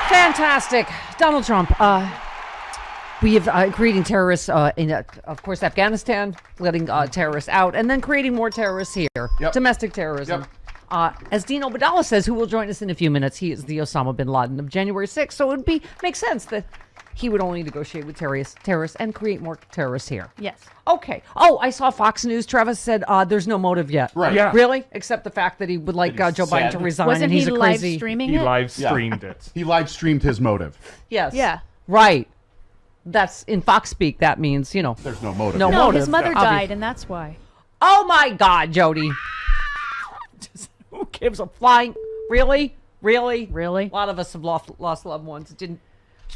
Fantastic. Donald Trump. We have creating terrorists in, of course, Afghanistan, letting terrorists out, and then creating more terrorists here. Yep. Domestic terrorism. Yep. As Dean Obadala says, who will join us in a few minutes, he is the Osama bin Laden of January 6th. So it would make sense that he would only negotiate with terrorists and create more terrorists here. Yes. Okay. Oh, I saw Fox News. Travis said there's no motive yet. Right. Yeah. Really? Except the fact that he would like That he's Joe Biden sad. to resign. Wasn't and he's he a live crazy... streaming He it? live streamed it. He live streamed his motive. Yes. Yeah. Right. That's in Fox speak. That means, There's no motive. No yet. No, motive. his mother Obvious. died, and that's why. Oh my God, Jody. Who gives a flying? Really? Really? A lot of us have lost loved ones. It didn't.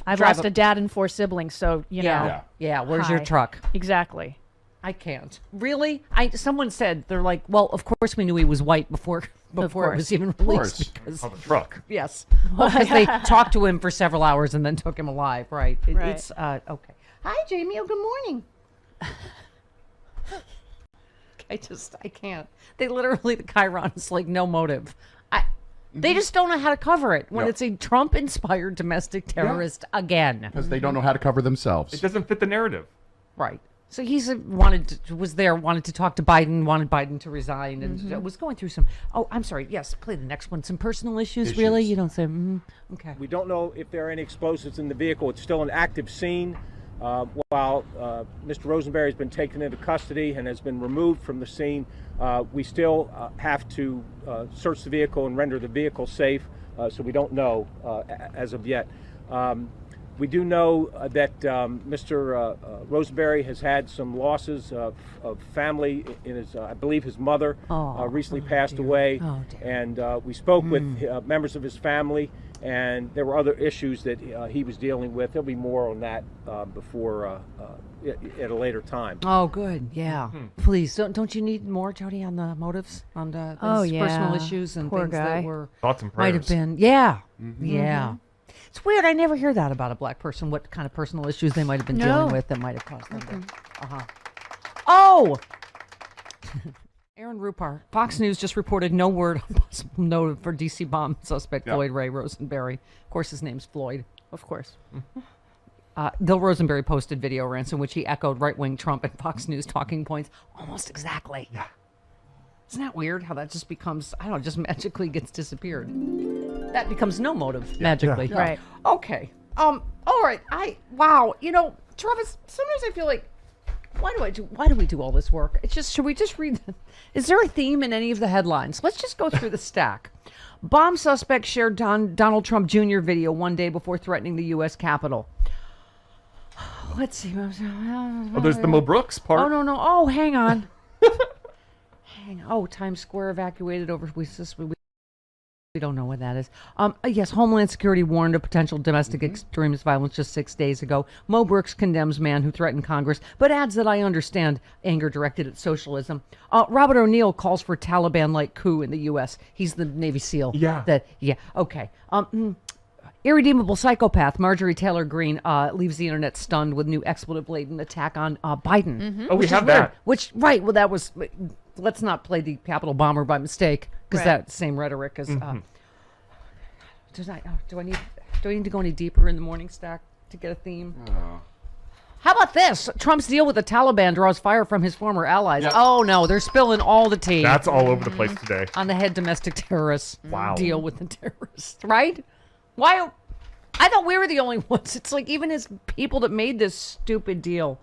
I've drive lost a dad and 4 siblings, so, you know. Yeah. Yeah. Where's your Hi. truck? Exactly. I can't. Really? Someone said, they're like, well, of course we knew he was white before it was even released. Because, On the truck. yes. Well, because they talked to him for several hours and then took him alive. Right. Right. It's okay. Hi, Jamie. Oh, good morning. I can't. They literally, the Chiron is like no motive. They just don't know how to cover it when Yep. it's a Trump-inspired domestic terrorist again. Because they don't know how to cover themselves. It doesn't fit the narrative. Right. So he's wanted to talk to Biden, wanted Biden to resign, and was going through some. Oh, I'm sorry. Yes, play the next one. Some personal issues. Really? You don't say. Okay. We don't know if there are any explosives in the vehicle. It's still an active scene. While Mr. Rosenberry has been taken into custody and has been removed from the scene, we still have to search the vehicle and render the vehicle safe, so we don't know as of yet. We do know that Mr. Rosenberry has had some losses of family. In his, I believe his mother recently passed away, and we spoke with members of his family, and there were other issues that he was dealing with. There'll be more on that before at a later time. Oh, good. Yeah. Please don't you need more, Jody, on the motives, on the personal issues and Poor things guy. that were Thoughts and might have prayers. been. Yeah. Yeah. It's weird. I never hear that about a black person. What kind of personal issues they might have been dealing with that might have caused them to. Oh. Aaron Rupar. Fox News just reported no word on possible note for D.C. bomb suspect Floyd Ray Rosenberry. Of course, his name's Floyd. Of course. Bill Rosenberry posted video rants in which he echoed right-wing Trump and Fox News talking points almost exactly. Yeah. Isn't that weird how that just becomes, I don't know, just magically gets disappeared? That becomes no motive magically. Yeah. Right. Okay. All right. Wow. Travis, sometimes I feel like, why do we do all this work? It's just, should we just read? Is there a theme in any of the headlines? Let's just go through the stack. Bomb suspect shared Donald Trump Jr. video one day before threatening the U.S. Capitol. Let's see. Oh, there's the Mo Brooks part. Oh, no. Oh, hang on. Oh, Times Square evacuated over. We don't know what that is. Yes, Homeland Security warned of potential domestic extremist violence just 6 days ago. Mo Brooks condemns man who threatened Congress, but adds that I understand anger directed at socialism. Robert O'Neill calls for Taliban-like coup in the U.S. He's the Navy SEAL. Yeah. Okay. Irredeemable psychopath Marjorie Taylor Greene leaves the internet stunned with new expletive-laden attack on Biden. Oh, we have Weird. that. Well, that was. Let's not play the Capitol bomber by mistake, because that's the same rhetoric as. Do I need to go any deeper in the morning stack to get a theme? How about this? Trump's deal with the Taliban draws fire from his former allies. Yep. Oh no, they're spilling all the tea That's all over the place today. on the head domestic terrorists. Wow. Deal with the terrorists, right? Why? I thought we were the only ones. It's like even his people that made this stupid deal.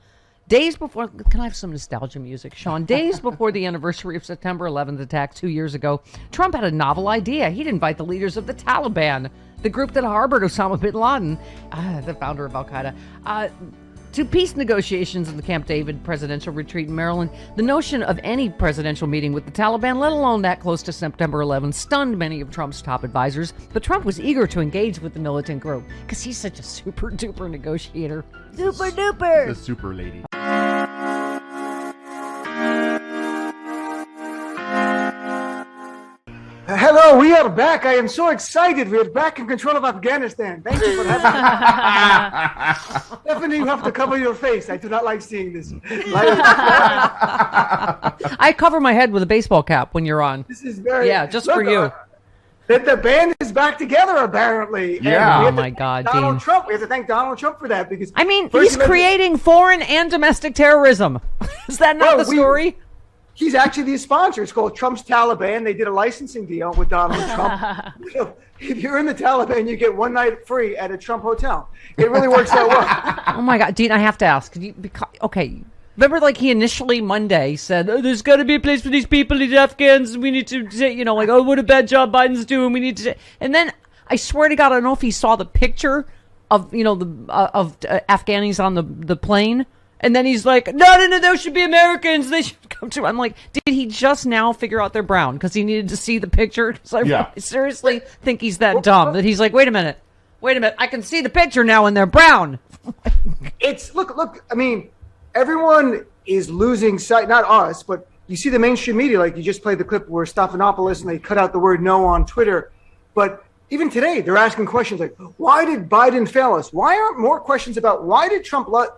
Days before, can I have some nostalgia music, Sean? Days before the anniversary of September 11th attack 2 years ago, Trump had a novel idea. He'd invite the leaders of the Taliban, the group that harbored Osama bin Laden, the founder of Al-Qaeda, to peace negotiations in the Camp David presidential retreat in Maryland. The notion of any presidential meeting with the Taliban, let alone that close to September 11th, stunned many of Trump's top advisors. But Trump was eager to engage with the militant group because he's such a super duper negotiator. Super duper. The super lady. Hello, Oh, we are back. I am so excited. We are back in control of Afghanistan. Thank you for having me. Definitely you have to cover your face. I do not like seeing this. I cover my head with a baseball cap when you're on. This is very... Yeah, just for you. The band is back together, apparently. And Yeah. we have Oh, to my thank God, Donald Dean. Trump. We have to thank Donald Trump for that because... I mean, first he's he let- creating foreign and domestic terrorism. Is that not Well, the story? He's actually the sponsor. It's called Trump's Taliban. They did a licensing deal with Donald Trump. So if you're in the Taliban, you get one night free at a Trump hotel. It really works out well. Oh my God, Dean, I have to ask. Okay, remember, like he initially Monday said, "Oh, there's got to be a place for these people, these Afghans. And we need to, like, oh, what a bad job Biden's doing. We need to." And then I swear to God, I don't know if he saw the picture of Afghanis on the plane. And then he's like, no, those should be Americans. They should come to. I'm like, did he just now figure out they're brown because he needed to see the picture? So Yeah. I seriously think he's that dumb that he's like, wait a minute, I can see the picture now and they're brown. It's look. I mean, everyone is losing sight. Not us, but you see the mainstream media. Like you just played the clip where Stephanopoulos and they cut out the word "no" on Twitter. But even today, they're asking questions like, "Why did Biden fail us?" Why aren't more questions about why did Trump let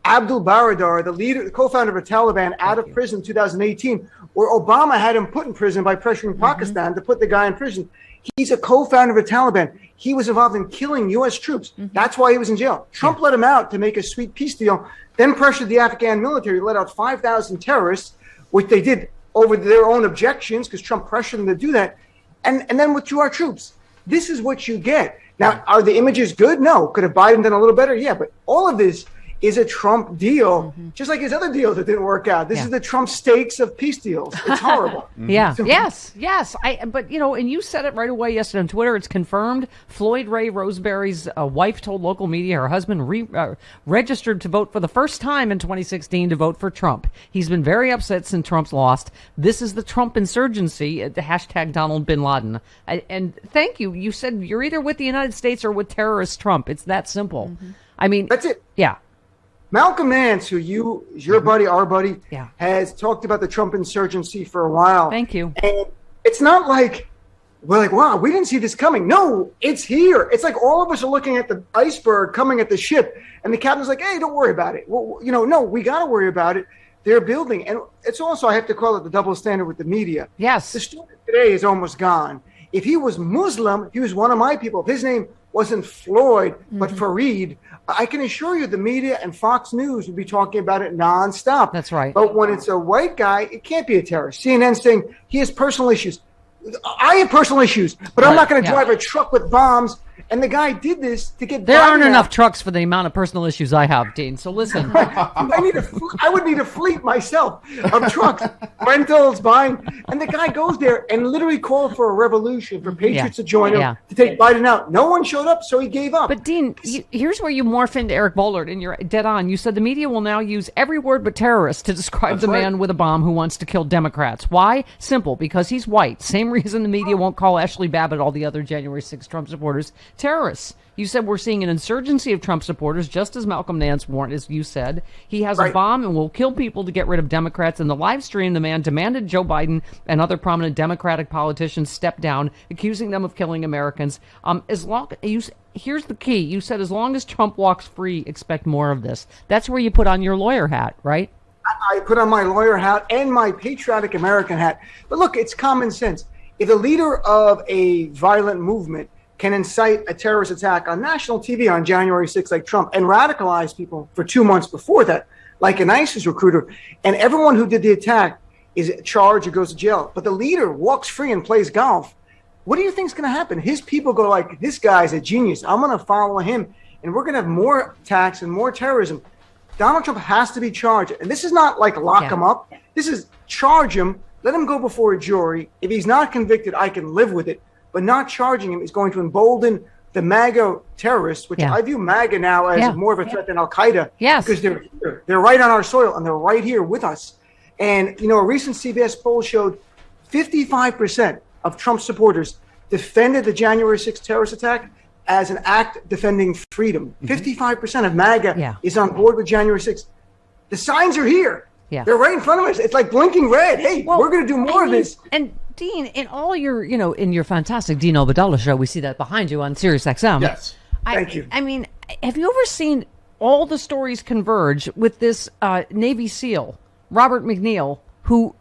Abdul Baradar, the co-founder of the Taliban, out of prison in 2018, where Obama had him put in prison by pressuring Pakistan to put the guy in prison? He's a co-founder of the Taliban. He was involved in killing U.S. troops. That's why he was in jail. Trump let him out to make a sweet peace deal, then pressured the Afghan military, let out 5,000 terrorists, which they did over their own objections because Trump pressured them to do that, and then withdrew our troops. This is what you get. Now, are the images good? No. Could have Biden done a little better? Yeah, but all of this is a Trump deal, just like his other deals that didn't work out. This is the Trump stakes of peace deals. It's horrible. Yeah. Yes. But and you said it right away yesterday on Twitter. It's confirmed. Floyd Ray Roseberry's wife told local media her husband registered to vote for the first time in 2016 to vote for Trump. He's been very upset since Trump's lost. This is the Trump insurgency. The hashtag Donald Bin Laden. And thank you. You said you're either with the United States or with terrorist Trump. It's that simple. I mean, That's it. Yeah. Malcolm Nance, who is your buddy, our buddy, Yeah. has talked about the Trump insurgency for a while. Thank you. And it's not like we're like, wow, we didn't see this coming. No, it's here. It's like all of us are looking at the iceberg coming at the ship, and the captain's like, hey, don't worry about it. Well, no, we got to worry about it. They're building. And it's also, I have to call it the double standard with the media. Yes. The story today is almost gone. If he was Muslim, he was one of my people. If his name wasn't Floyd, but Fareed, I can assure you the media and Fox News would be talking about it nonstop. That's right. But when it's a white guy, it can't be a terrorist. CNN saying he has personal issues. I have personal issues, but I'm not going to drive a truck with bombs. And the guy did this to get. There aren't Biden enough out. trucks for the amount of personal issues I have, Dean. So listen. I would need a fleet myself of trucks, rentals, buying. And the guy goes there and literally called for a revolution for patriots to join him to take Biden out. No one showed up, so he gave up. But Dean, here's where you morph into Eric Bollard, and you're dead on. You said the media will now use every word but terrorist to describe the man with a bomb who wants to kill Democrats. Why? Simple, because he's white. Same reason the media won't call Ashley Babbitt, all the other January 6th Trump supporters, terrorists. You said we're seeing an insurgency of Trump supporters, just as Malcolm Nance warned, as you said. He has a bomb and will kill people to get rid of Democrats. In the live stream, the man demanded Joe Biden and other prominent Democratic politicians step down, accusing them of killing Americans. Here's the key. You said as long as Trump walks free, expect more of this. That's where you put on your lawyer hat, right? I put on my lawyer hat and my patriotic American hat. But look, it's common sense. If the leader of a violent movement can incite a terrorist attack on national TV on January 6th, like Trump, and radicalize people for 2 months before that, like an ISIS recruiter, and everyone who did the attack is charged or goes to jail, but the leader walks free and plays golf, what do you think is going to happen? His people go like, this guy's a genius. I'm going to follow him, and we're going to have more attacks and more terrorism. Donald Trump has to be charged. And this is not like lock him up. This is charge him, let him go before a jury. If he's not convicted, I can live with it. But not charging him is going to embolden the MAGA terrorists, which I view MAGA now as more of a threat than Al-Qaeda. Yes. Because they're here. They're right on our soil, and they're right here with us. And, a recent CBS poll showed 55% of Trump supporters defended the January 6th terrorist attack as an act defending freedom. 55% of MAGA is on board with January 6th. The signs are here. Yeah. They're right in front of us. It's like blinking red. Hey, we're going to do more of this. And Dean, in all your, in your fantastic Dean Obadullah show, we see that behind you on Sirius XM. Yes. Thank you. I mean, have you ever seen all the stories converge with this Navy SEAL, Robert McNeil, who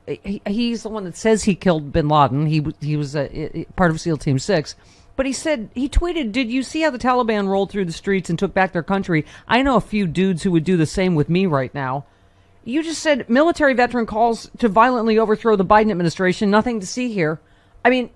he's the one that says he killed bin Laden. He was part of SEAL Team 6. But he tweeted, did you see how the Taliban rolled through the streets and took back their country? I know a few dudes who would do the same with me right now. You just said military veteran calls to violently overthrow the Biden administration. Nothing to see here. I mean,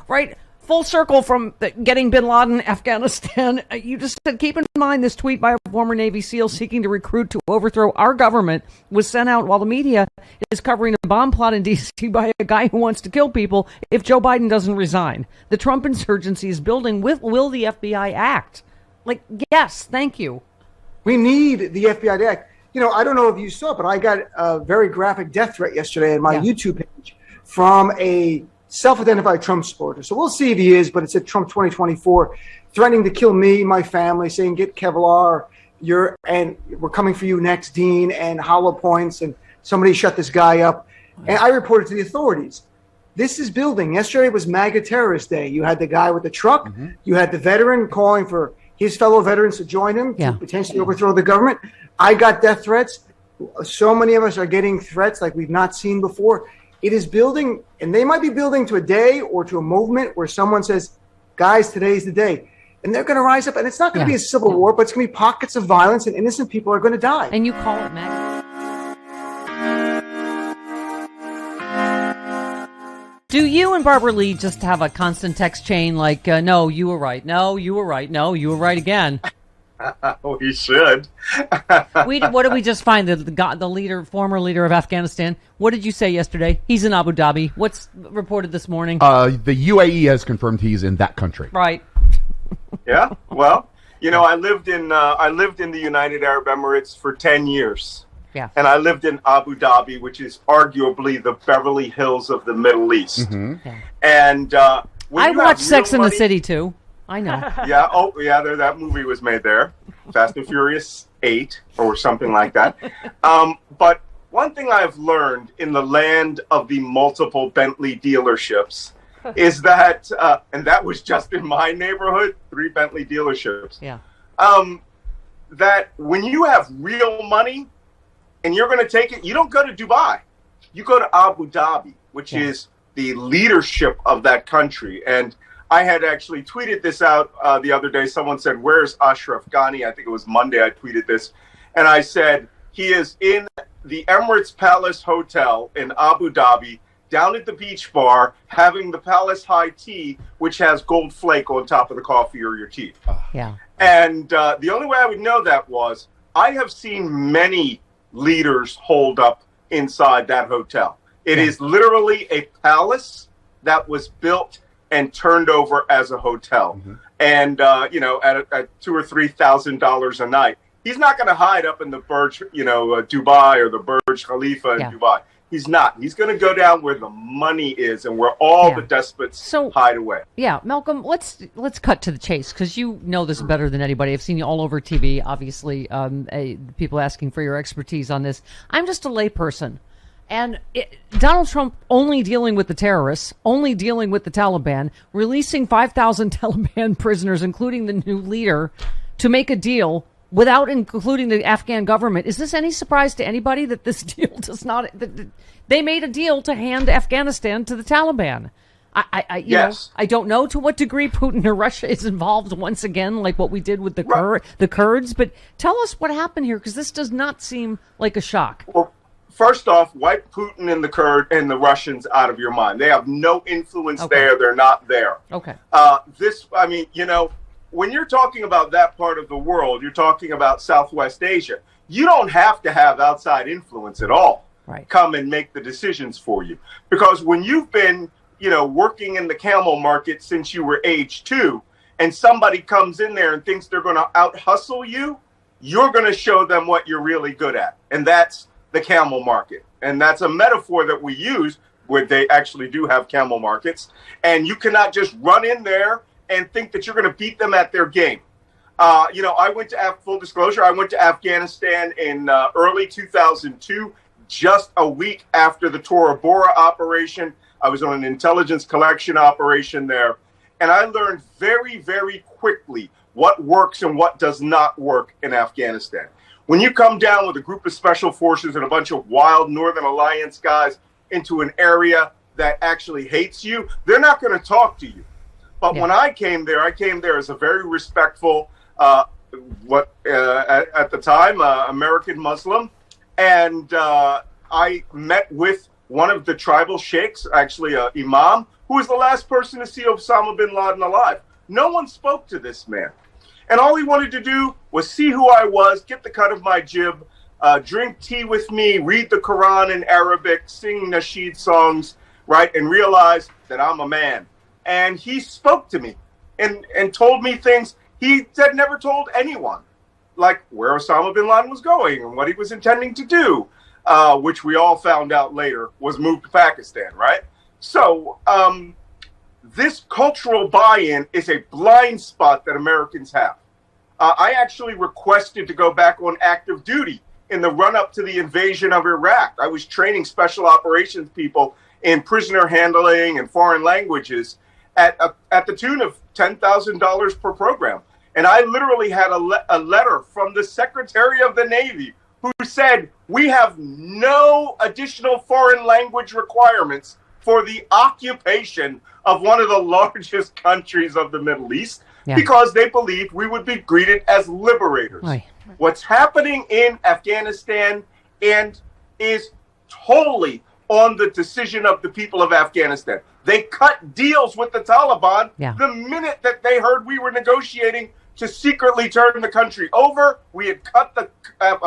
right? Full circle from getting bin Laden, Afghanistan. You just said, keep in mind this tweet by a former Navy SEAL seeking to recruit to overthrow our government was sent out while the media is covering a bomb plot in D.C. by a guy who wants to kill people if Joe Biden doesn't resign. The Trump insurgency is building. Will the FBI act? Yes, thank you. We need the FBI to act. I don't know if you saw, but I got a very graphic death threat yesterday on my YouTube page from a self-identified Trump supporter. So we'll see if he is, but it's at Trump 2024, threatening to kill me, my family, saying, get Kevlar, and we're coming for you next, Dean, and hollow points, and somebody shut this guy up. And I reported to the authorities. This is building. Yesterday was MAGA Terrorist Day. You had the guy with the truck. Mm-hmm. You had the veteran calling for his fellow veterans to join him to potentially overthrow the government. I got death threats. So many of us are getting threats like we've not seen before. It is building, and they might be building to a day or to a movement where someone says, guys, today's the day. And they're going to rise up, and it's not going to be a civil war, but it's going to be pockets of violence, and innocent people are going to die. And you call it MAGA? Do you and Barbara Lee just have a constant text chain like, no, you were right, no, you were right, no, you were right again? We should. What did we just find? The leader, former leader of Afghanistan. What did you say yesterday? He's in Abu Dhabi. What's reported this morning? The UAE has confirmed he's in that country. Right. Yeah. Well, I lived in the United Arab Emirates for 10 years. Yeah. And I lived in Abu Dhabi, which is arguably the Beverly Hills of the Middle East. Mm-hmm. Yeah. And I watched Sex in the City too. I know. Yeah. Oh, yeah. That movie was made there. Fast and Furious 8 or something like that. But one thing I've learned in the land of the multiple Bentley dealerships is that, and that was just in my neighborhood, 3 Bentley dealerships. Yeah. That when you have real money and you're going to take it, you don't go to Dubai. You go to Abu Dhabi, which is the leadership of that country. And I had actually tweeted this out the other day. Someone said, where's Ashraf Ghani? I think it was Monday I tweeted this. And I said, he is in the Emirates Palace Hotel in Abu Dhabi, down at the beach bar, having the Palace High Tea, which has gold flake on top of the coffee or your tea. Yeah. And the only way I would know that was I have seen many leaders holed up inside that hotel. It is literally a palace that was built and turned over as a hotel. Mm-hmm. And, at $2,000 or $3,000 a night. He's not going to hide up in the Burj, Dubai or the Burj Khalifa in Dubai. He's not. He's going to go down where the money is and where all the despots hide away. Yeah, Malcolm, let's cut to the chase because you know this better than anybody. I've seen you all over TV, obviously, people asking for your expertise on this. I'm just a layperson. And Donald Trump only dealing with the terrorists, only dealing with the Taliban, releasing 5,000 Taliban prisoners, including the new leader, to make a deal without including the Afghan government. Is this any surprise to anybody that this deal does not? They made a deal to hand Afghanistan to the Taliban. I don't know to what degree Putin or Russia is involved once again, like what we did with the Kurds. But tell us what happened here, because this does not seem like a shock. Well, first off, wipe Putin and the Kurd and the Russians out of your mind. They have no influence there. They're not there. Okay. When you're talking about that part of the world, you're talking about Southwest Asia. You don't have to have outside influence at all. Right. Come and make the decisions for you. Because when you've been, working in the camel market since you were age 2, and somebody comes in there and thinks they're going to out-hustle you, you're going to show them what you're really good at. And that's the camel market. And that's a metaphor that we use where they actually do have camel markets. And you cannot just run in there and think that you're going to beat them at their game. I went to, full disclosure, I went to Afghanistan in early 2002, just a week after the Tora Bora operation. I was on an intelligence collection operation there. And I learned very, very quickly what works and what does not work in Afghanistan. When you come down with a group of special forces and a bunch of wild Northern Alliance guys into an area that actually hates you, they're not going to talk to you. But when I came there as a very respectful, at the time, American Muslim. And I met with one of the tribal sheikhs, actually an imam, who was the last person to see Osama bin Laden alive. No one spoke to this man. And all he wanted to do was see who I was, get the cut of my jib, drink tea with me, read the Quran in Arabic, sing nasheed songs, right, and realize that I'm a man. And he spoke to me and told me things he had never told anyone, like where Osama bin Laden was going and what he was intending to do, which we all found out later was move to Pakistan, right? So this cultural buy-in is a blind spot that Americans have. I actually requested to go back on active duty in the run-up to the invasion of Iraq. I was training special operations people in prisoner handling and foreign languages at the tune of $10,000 per program. And I literally had a letter from the Secretary of the Navy who said, we have no additional foreign language requirements for the occupation of one of the largest countries of the Middle East because they believed we would be greeted as liberators. Right. What's happening in Afghanistan and is totally on the decision of the people of Afghanistan. They cut deals with the Taliban the minute that they heard we were negotiating to secretly turn the country over. We had cut the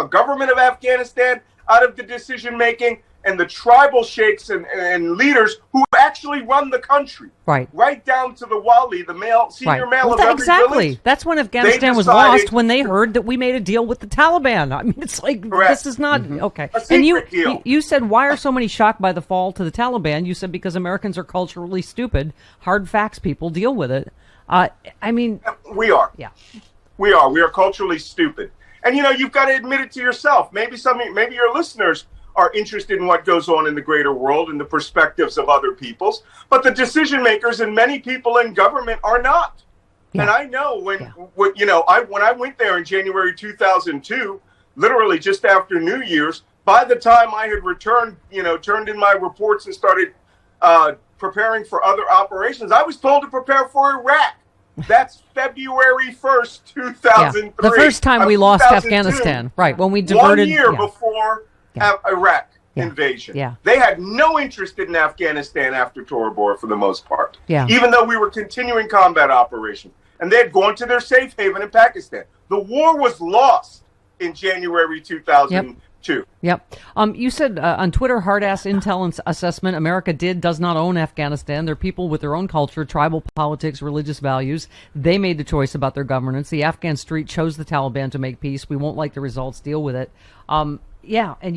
government of Afghanistan out of the decision-making, and the tribal sheikhs and leaders who actually run the country. Right down to the wali, the senior male of every village. That's when Afghanistan was lost, when they heard that we made a deal with the Taliban. I mean, it's like, this is not, okay. A secret deal. You said, why are so many shocked by the fall to the Taliban? You said, because Americans are culturally stupid. Hard facts people deal with it. I mean. We are. Yeah. We are. We are culturally stupid. And, you've got to admit it to yourself. Maybe your listeners are interested in what goes on in the greater world and the perspectives of other peoples, but the decision makers and many people in government are not. And I know when I went there in January 2002, literally just after New Year's, by the time I had returned, turned in my reports and started preparing for other operations, I was told to prepare for Iraq. That's February 1st, 2003. The first time we lost Afghanistan, right, when we diverted. 1 year before Iraq invasion. They had no interest in Afghanistan after Tora Bora for the most part, even though we were continuing combat operations. And they had gone to their safe haven in Pakistan. The war was lost in January 2002. You said on Twitter, hard-ass intel assessment, America does not own Afghanistan. They're people with their own culture, tribal politics, religious values. They made the choice about their governance. The Afghan street chose the Taliban to make peace. We won't like the results. Deal with it. And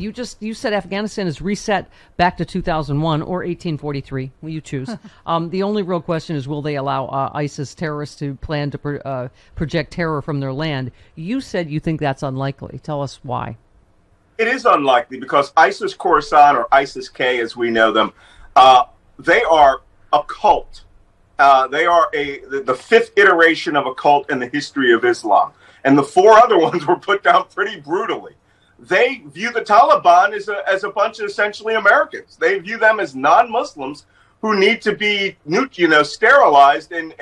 you said Afghanistan is reset back to 2001 or 1843. Will you choose? The only real question is, will they allow ISIS terrorists to plan to project terror from their land? You said you think that's unlikely. Tell us why. It is unlikely because ISIS Khorasan, or ISIS-K as we know them, they are a cult. They are the fifth iteration of a cult in the history of Islam. And the four other ones were put down pretty brutally. They view the Taliban as a bunch of essentially Americans. They view them as non-Muslims who need to be sterilized and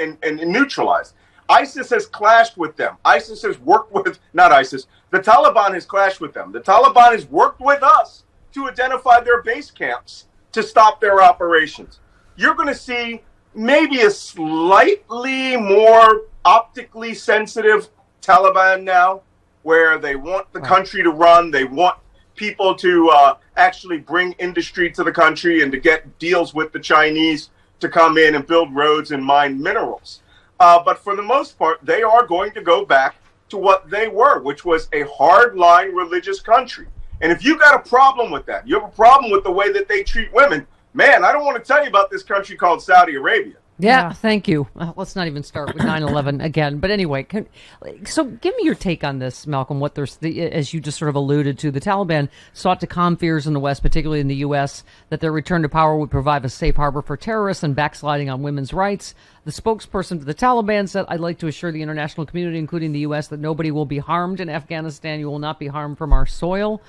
neutralized. ISIS has clashed with them. ISIS has worked with, not ISIS, the Taliban has clashed with them. The Taliban has worked with us to identify their base camps to stop their operations. You're going to see maybe a slightly more optically sensitive Taliban now, where they want the country to run. They want people to actually bring industry to the country and to get deals with the Chinese to come in and build roads and mine minerals. But for the most part, they are going to go back to what they were, which was a hardline religious country. And if you got a problem with that, you have a problem with the way that they treat women, man, I don't want to tell you about this country called Saudi Arabia. Yeah, thank you. Let's not even start with 9/11 again. But anyway, so give me your take on this, Malcolm. What there's, as you just sort of alluded to, the Taliban sought to calm fears in the West, particularly in the U.S., that their return to power would provide a safe harbor for terrorists and backsliding on women's rights. The spokesperson for the Taliban said, "I'd like to assure the international community, including the U.S., that nobody will be harmed in Afghanistan. You will not be harmed from our soil."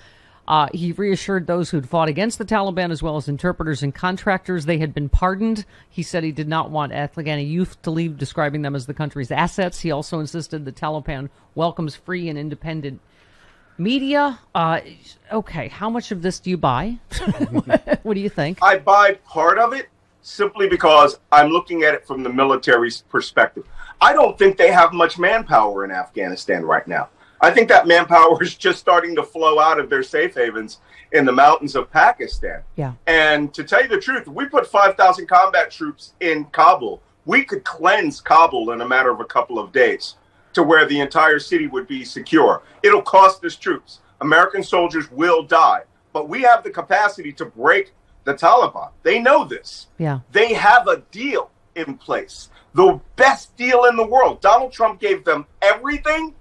He reassured those who'd fought against the Taliban, as well as interpreters and contractors, they had been pardoned. He said he did not want Afghani youth to leave, describing them as the country's assets. He also insisted the Taliban welcomes free and independent media. Okay, how much of this do you buy? What do you think? I buy part of it simply because I'm looking at it from the military's perspective. I don't think they have much manpower in Afghanistan right now. I think that manpower is just starting to flow out of their safe havens in the mountains of Pakistan. Yeah. And to tell you the truth, if we put 5,000 combat troops in Kabul, we could cleanse Kabul in a matter of a couple of days to where the entire city would be secure. It'll cost us troops. American soldiers will die. But we have the capacity to break the Taliban. They know this. Yeah. They have a deal in place. The best deal in the world. Donald Trump gave them everything.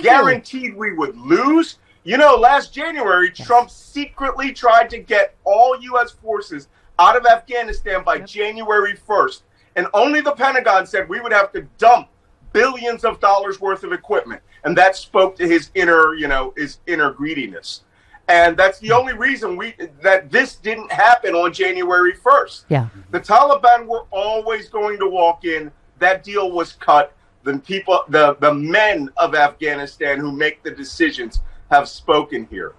Guaranteed we would lose. You know, last January, Trump secretly tried to get all U.S. forces out of Afghanistan by January 1st. And only the Pentagon said we would have to dump billions of dollars worth of equipment. And that spoke to his inner greediness. And that's the only reason that this didn't happen on January 1st. Yeah. The Taliban were always going to walk in. That deal was cut. The men of Afghanistan who make the decisions have spoken here.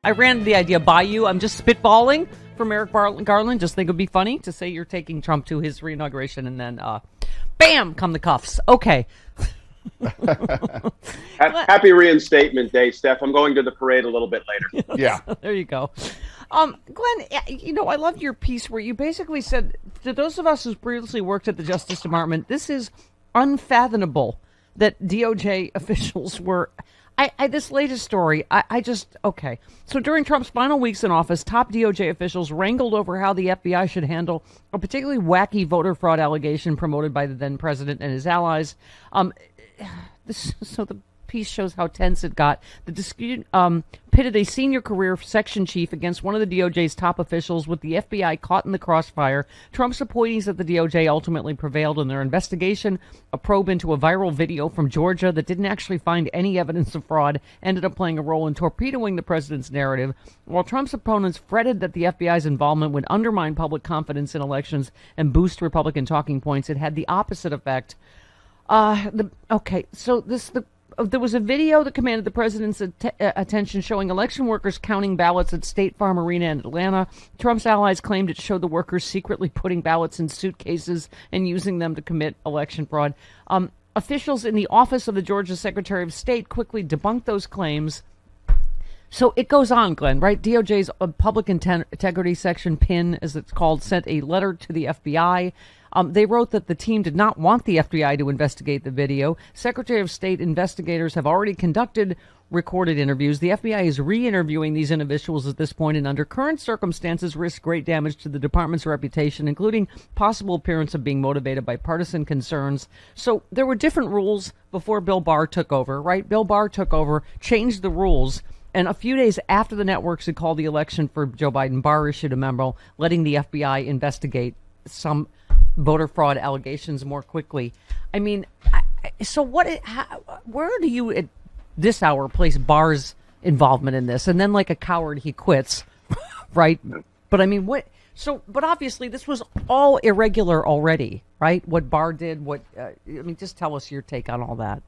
I ran the idea by you. I'm just spitballing from Eric Garland. Just think it would be funny to say you're taking Trump to his reinauguration and then, bam, come the cuffs. Okay. Happy reinstatement day, Steph. I'm going to the parade a little bit later. Yeah. There you go. Glenn, you know, I loved your piece where you basically said, to those of us who previously worked at the Justice Department, this is unfathomable that DOJ officials were... this latest story, okay. So during Trump's final weeks in office, top DOJ officials wrangled over how the FBI should handle a particularly wacky voter fraud allegation promoted by the then president and his allies. So the piece shows how tense it got. The dispute pitted a senior career section chief against one of the DOJ's top officials, with the FBI caught in the crossfire. Trump's appointees at the DOJ ultimately prevailed in their investigation. A probe into a viral video from Georgia that didn't actually find any evidence of fraud ended up playing a role in torpedoing the president's narrative. While Trump's opponents fretted that the FBI's involvement would undermine public confidence in elections and boost Republican talking points, it had the opposite effect. There was a video that commanded the president's attention showing election workers counting ballots at State Farm Arena in Atlanta. Trump's allies claimed it showed the workers secretly putting ballots in suitcases and using them to commit election fraud. Officials in the office of the Georgia Secretary of State quickly debunked those claims. So it goes on, Glenn, right? DOJ's Public Integrity Section, PIN, as it's called, sent a letter to the FBI. They wrote that the team did not want the FBI to investigate the video. Secretary of State investigators have already conducted recorded interviews. The FBI is re-interviewing these individuals at this point, and under current circumstances risk great damage to the department's reputation, including possible appearance of being motivated by partisan concerns. So there were different rules before Bill Barr took over, right? Bill Barr took over, changed the rules. And a few days after the networks had called the election for Joe Biden, Barr issued a memo letting the FBI investigate some voter fraud allegations more quickly. I mean, where do you at this hour place Barr's involvement in this? And then, like a coward, he quits, right? But I mean, but obviously this was all irregular already, right? What Barr did, just tell us your take on all that.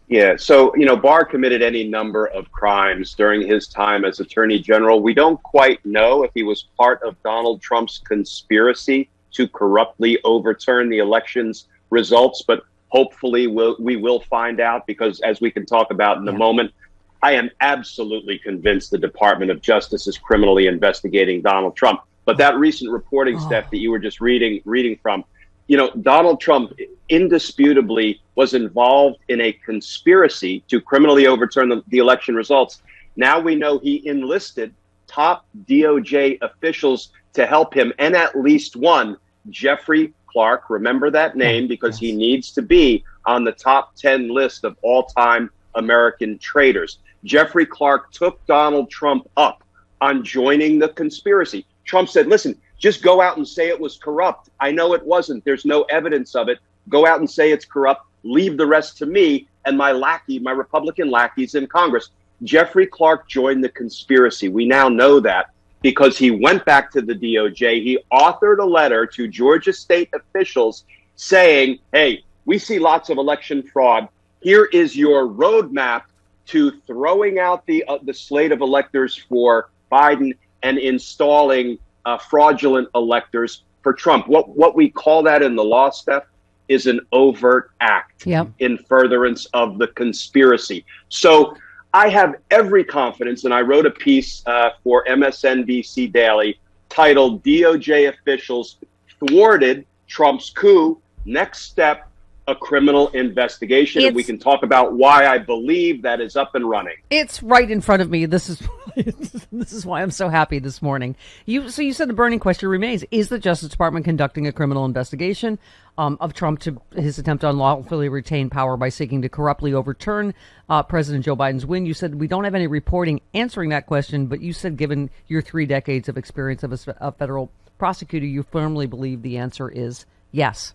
Yeah, so, Barr committed any number of crimes during his time as Attorney General. We don't quite know if he was part of Donald Trump's conspiracy to corruptly overturn the election's results, but hopefully we will find out, because as we can talk about in a moment, I am absolutely convinced the Department of Justice is criminally investigating Donald Trump. But that recent reporting, Steph, that you were just reading from, Donald Trump indisputably was involved in a conspiracy to criminally overturn the election results. Now we know he enlisted top DOJ officials to help him, and at least one, Jeffrey Clark. Remember that name because he needs to be on the top 10 list of all-time American traitors. Jeffrey Clark took Donald Trump up on joining the conspiracy. Trump said, listen, just go out and say it was corrupt. I know it wasn't. There's no evidence of it. Go out and say it's corrupt. Leave the rest to me and my lackey, my Republican lackeys in Congress. Jeffrey Clark joined the conspiracy. We now know that because he went back to the DOJ. He authored a letter to Georgia state officials saying, hey, we see lots of election fraud. Here is your roadmap to throwing out the slate of electors for Biden and installing fraudulent electors for Trump. What we call that in the law, Steph, is an overt act in furtherance of the conspiracy. So I have every confidence, and I wrote a piece for MSNBC Daily titled DOJ Officials Thwarted Trump's Coup. Next step, a criminal investigation. And we can talk about why I believe that is up and running. It's right in front of me. This is why I'm so happy this morning. You said the burning question remains: is the Justice Department conducting a criminal investigation of Trump to his attempt to unlawfully retain power by seeking to corruptly overturn President Joe Biden's win? You said we don't have any reporting answering that question, but you said given your 3 decades of experience of a federal prosecutor, you firmly believe the answer is yes.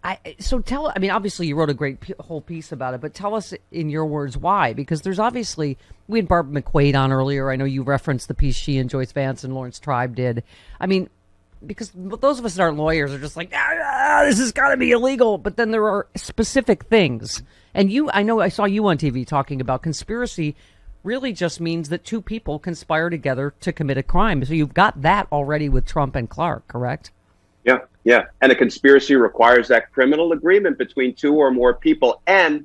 Obviously you wrote a great whole piece about it, but tell us in your words why, because there's obviously, we had Barbara McQuaid on earlier. I know you referenced the piece she and Joyce Vance and Lawrence Tribe did. I mean, because those of us that aren't lawyers are just like, this has got to be illegal. But then there are specific things. And I know I saw you on TV talking about conspiracy really just means that 2 people conspire together to commit a crime. So you've got that already with Trump and Clark, correct? Yeah. And a conspiracy requires that criminal agreement between 2 or more people and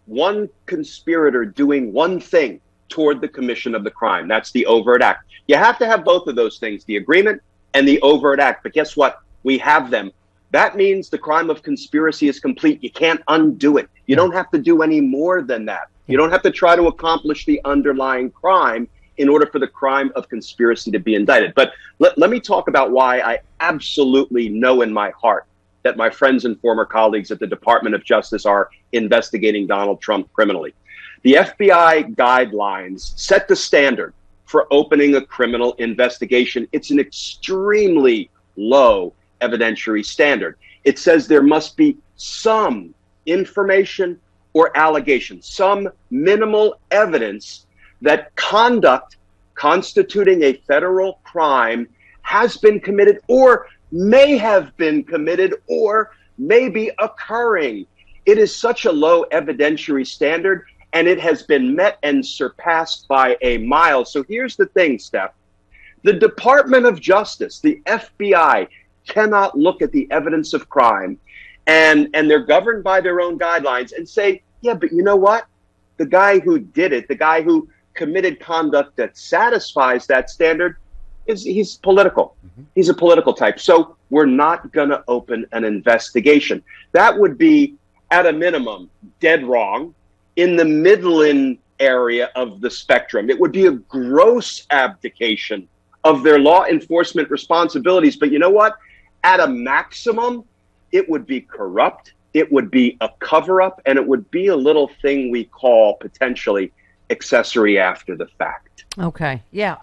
one conspirator doing one thing toward the commission of the crime. That's the overt act. You have to have both of those things, the agreement and the overt act. But guess what? We have them. That means the crime of conspiracy is complete. You can't undo it. You don't have to do any more than that. You don't have to try to accomplish the underlying crime in order for the crime of conspiracy to be indicted. But let me talk about why I absolutely know in my heart that my friends and former colleagues at the Department of Justice are investigating Donald Trump criminally. The FBI guidelines set the standard for opening a criminal investigation. It's an extremely low evidentiary standard. It says there must be some information or allegation, some minimal evidence that conduct constituting a federal crime has been committed or may have been committed or may be occurring. It is such a low evidentiary standard, and it has been met and surpassed by a mile. So here's the thing, Steph. The Department of Justice, the FBI, cannot look at the evidence of crime, and they're governed by their own guidelines and say, yeah, but you know what? The guy who did it, the guy who committed conduct that satisfies that standard, he's political. He's a political type. So we're not going to open an investigation. That would be, at a minimum, dead wrong in the Midland area of the spectrum. It would be a gross abdication of their law enforcement responsibilities. But you know what? At a maximum, it would be corrupt. It would be a cover-up, and it would be a little thing we call potentially accessory after the fact. Okay. Yeah.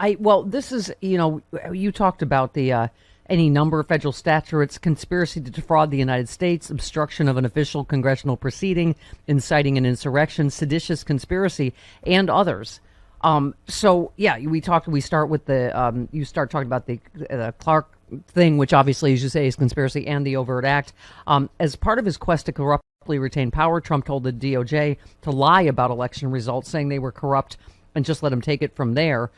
This is, you talked about the any number of federal statutes: conspiracy to defraud the United States, obstruction of an official congressional proceeding, inciting an insurrection, seditious conspiracy, and others. We start with you start talking about the Clark thing, which obviously, as you say, is conspiracy and the overt act. As part of his quest to corruptly retain power, Trump told the DOJ to lie about election results, saying they were corrupt, and just let him take it from there.